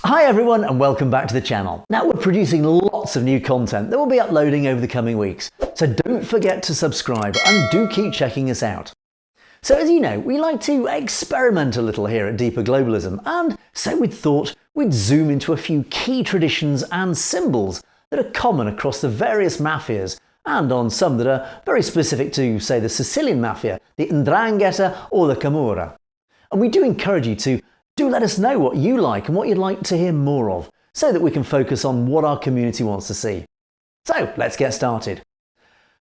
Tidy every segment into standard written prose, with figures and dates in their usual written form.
Hi everyone and welcome back to the channel. Now we're producing lots of new content that we'll be uploading over the coming weeks, so don't forget to subscribe and do keep checking us out. So as you know, we like to experiment a little here at Deeper Globalism, and so we thought we'd zoom into a few key traditions and symbols that are common across the various mafias, and on some that are very specific to, say, the Sicilian Mafia, the 'Ndrangheta or the Camorra. And we do encourage you to let us know what you like and what you'd like to hear more of, so that we can focus on what our community wants to see. So let's get started.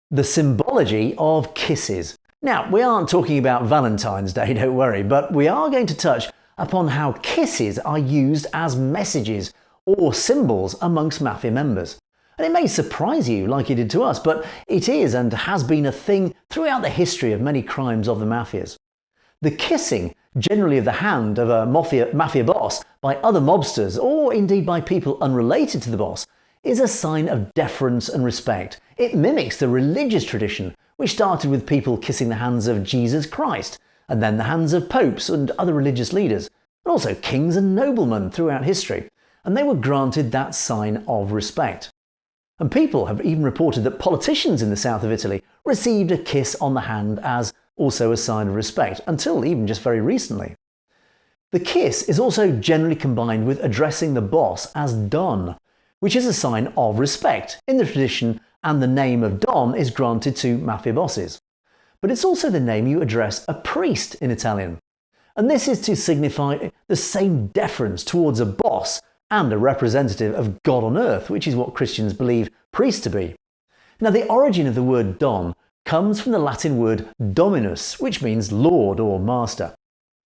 The symbology of kisses. Now, we aren't talking about Valentine's Day, don't worry, but we are going to touch upon how kisses are used as messages or symbols amongst mafia members. And it may surprise you like it did to us, but it is and has been a thing throughout the history of many crimes of the mafias. The kissing, generally of the hand of a mafia boss by other mobsters, or indeed by people unrelated to the boss, is a sign of deference and respect. It mimics the religious tradition, which started with people kissing the hands of Jesus Crist, and then the hands of popes and other religious leaders, and also kings and noblemen throughout history, and they were granted that sign of respect. And people have even reported that politicians in the south of Italy received a kiss on the hand as also a sign of respect, until even just very recently. The kiss is also generally combined with addressing the boss as Don, which is a sign of respect in the tradition, and the name of Don is granted to mafia bosses. But it's also the name you address a priest in Italian. And this is to signify the same deference towards a boss and a representative of God on earth, which is what Christians believe priests to be. Now, the origin of the word Don comes from the Latin word Dominus, which means Lord or Master.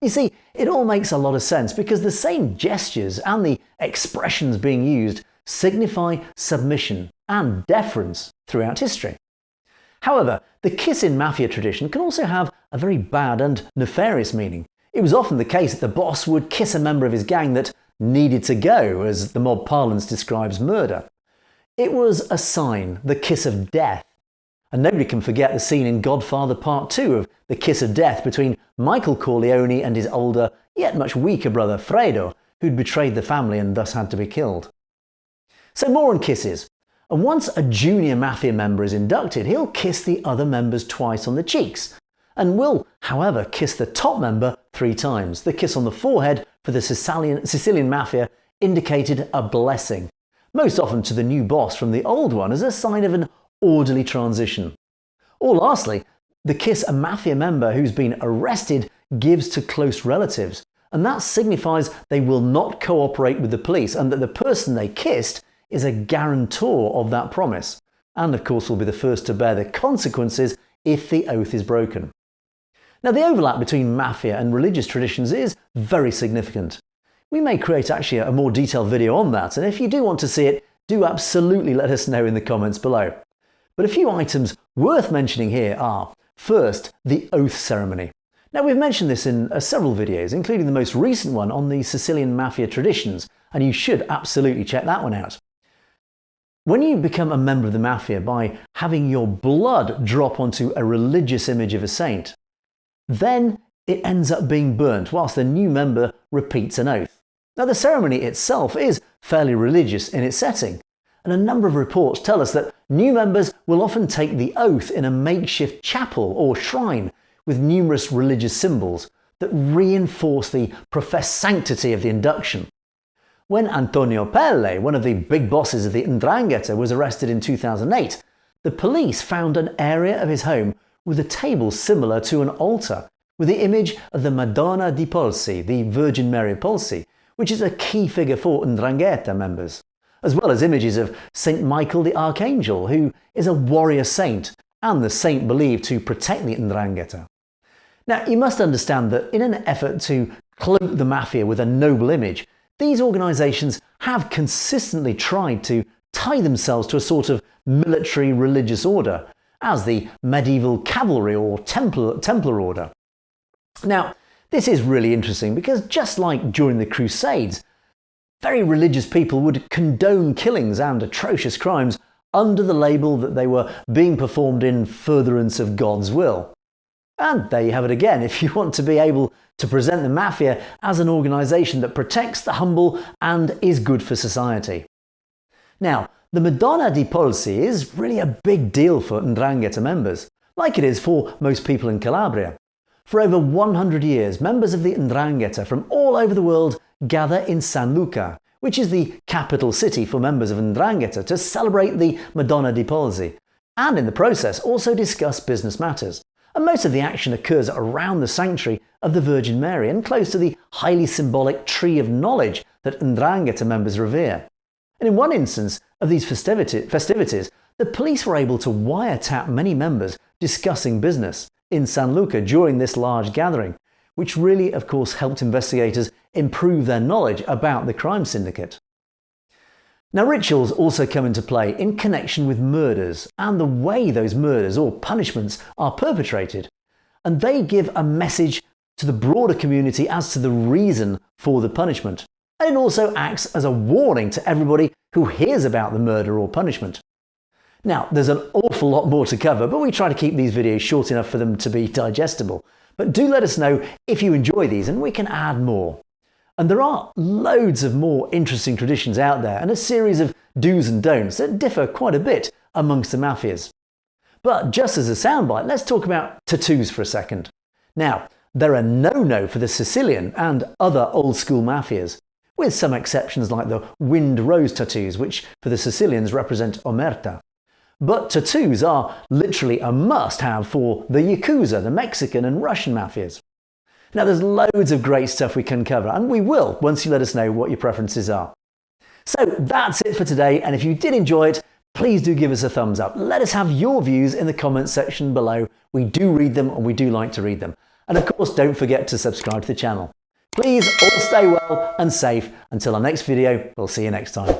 You see, it all makes a lot of sense because the same gestures and the expressions being used signify submission and deference throughout history. However, the kiss in mafia tradition can also have a very bad and nefarious meaning. It was often the case that the boss would kiss a member of his gang that needed to go, as the mob parlance describes murder. It was a sign, the kiss of death. And nobody can forget the scene in Godfather Part 2 of the kiss of death between Michael Corleone and his older, yet much weaker brother Fredo, who'd betrayed the family and thus had to be killed. So more on kisses. And once a junior mafia member is inducted, he'll kiss the other members twice on the cheeks, and will, however, kiss the top member 3 times. The kiss on the forehead for the Sicilian Mafia indicated a blessing, most often to the new boss from the old one, as a sign of an orderly transition. Or lastly, the kiss a mafia member who's been arrested gives to close relatives, and that signifies they will not cooperate with the police and that the person they kissed is a guarantor of that promise, and of course will be the first to bear the consequences if the oath is broken. Now, the overlap between mafia and religious traditions is very significant. We may create actually a more detailed video on that, and if you do want to see it, do absolutely let us know in the comments below. But a few items worth mentioning here are, first, the oath ceremony. Now, we've mentioned this in several videos, including the most recent one on the Sicilian Mafia traditions, and you should absolutely check that one out. When you become a member of the Mafia by having your blood drop onto a religious image of a saint, then it ends up being burnt whilst the new member repeats an oath. Now, the ceremony itself is fairly religious in its setting, and a number of reports tell us that new members will often take the oath in a makeshift chapel or shrine with numerous religious symbols that reinforce the professed sanctity of the induction. When Antonio PELLE, one of the big bosses of the 'Ndrangheta, was arrested in 2008, the police found an area of his home with a table similar to an altar, with the image of the Madonna di POLSI, the Virgin Mary of POLSI, which is a key figure for 'Ndrangheta members, as well as images of Saint Michael the Archangel, who is a warrior saint and the saint believed to protect the 'Ndrangheta. Now, you must understand that in an effort to cloak the mafia with a noble image, these organisations have consistently tried to tie themselves to a sort of military religious order, as the medieval cavalry or Templar order. Now, this is really interesting because just like during the Crusades, very religious people would condone killings and atrocious crimes under the label that they were being performed in furtherance of God's will. And there you have it again, if you want to be able to present the mafia as an organisation that protects the humble and is good for society. Now, the Madonna di Polsi is really a big deal for 'Ndrangheta members, like it is for most people in Calabria. For over 100 years, members of the 'Ndrangheta from all over the world gather in San Luca, which is the capital city for members of 'Ndrangheta, to celebrate the Madonna di Polsi, and in the process also discuss business matters. And most of the action occurs around the sanctuary of the Virgin Mary and close to the highly symbolic tree of knowledge that 'Ndrangheta members revere. And in one instance of these festivities, the police were able to wiretap many members discussing business in San Luca during this large gathering, which really, of course, helped investigators improve their knowledge about the crime syndicate. Now, rituals also come into play in connection with murders and the way those murders or punishments are perpetrated, and they give a message to the broader community as to the reason for the punishment, and it also acts as a warning to everybody who hears about the murder or punishment. Now, there's an awful lot more to cover, but we try to keep these videos short enough for them to be digestible. But do let us know if you enjoy these and we can add more. And there are loads of more interesting traditions out there and a series of do's and don'ts that differ quite a bit amongst the mafias. But just as a soundbite, let's talk about tattoos for a second. Now, they're a no-no for the Sicilian and other old-school mafias, with some exceptions like the wind rose tattoos, which for the Sicilians represent omerta. But tattoos are literally a must-have for the Yakuza, the Mexican and Russian mafias. Now, there's loads of great stuff we can cover, and we will once you let us know what your preferences are. So that's it for today, and if you did enjoy it, please do give us a thumbs up. Let us have your views in the comments section below. We do read them and we do like to read them. And of course, don't forget to subscribe to the channel. Please all stay well and safe. Until our next video, we'll see you next time.